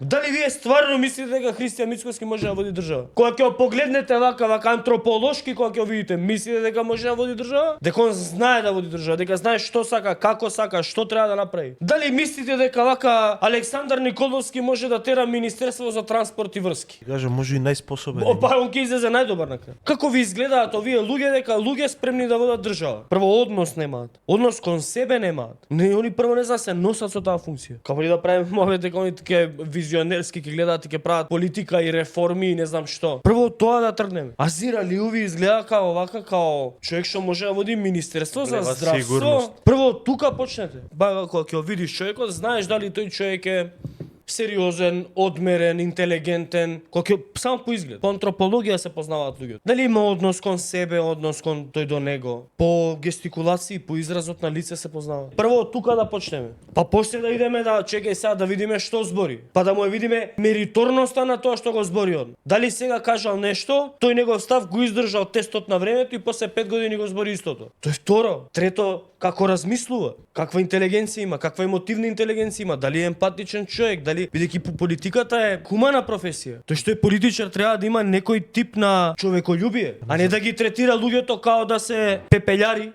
Дали вие стварно мислите дека Христијан Мицкоски може да води држава? Кога ќе го погледнете вака антрополошки, кога ќе го видите, мислите дека може да води држава? Дека он знае да води држава, дека знае што сака, како сака, што треба да направи? Дали мислите дека вака Александар Николовски може да тера Министерство за транспорт и врски? Кажа, може и најспособен. Па он ќе излезе најдобар на крај. Како ви изгледаат овие луѓе дека луѓе спремни да водат држава? Прво однос немаат. Однос кон себе немаат. Не, они прво не знаат се носат со таа функција. Како ли да правиме мове дека они ќе визионерски ќе гледаат и ќе прават политика и реформи и не знам што. Прво тоа да тргнеме. Азира Лиуви изгледа као вака као човек што може да води Министерство за здравство. Сигурност. Прво тука почнете. Ба кога ќе видиш човекот, знаеш дали тој човек е сериозен, одмерен, интелигентен, кога ќе само по изглед. По антропологија се познаваат луѓето. Дали има однос кон себе, однос кон тој до него. По гестикулации, по изразот на лице се познава. Прво од тука да почнеме. Па после да идеме да чекај сега да видиме што збори. Па да му ја видиме мериторноста на тоа што го збори он. Дали сега кажал нешто, тој негов став го издржал тестот на времето и после 5 години го збори истото. Тоа е второ. Трето, како размислува, каква интелигенција има, каква емотивна интелигенција има, дали е емпатичен човек, дали бидејќи политиката е хумана професија. Тој што е политичар треба да има некој тип на човекољубие, а не да ги третира луѓето као да се пепелјари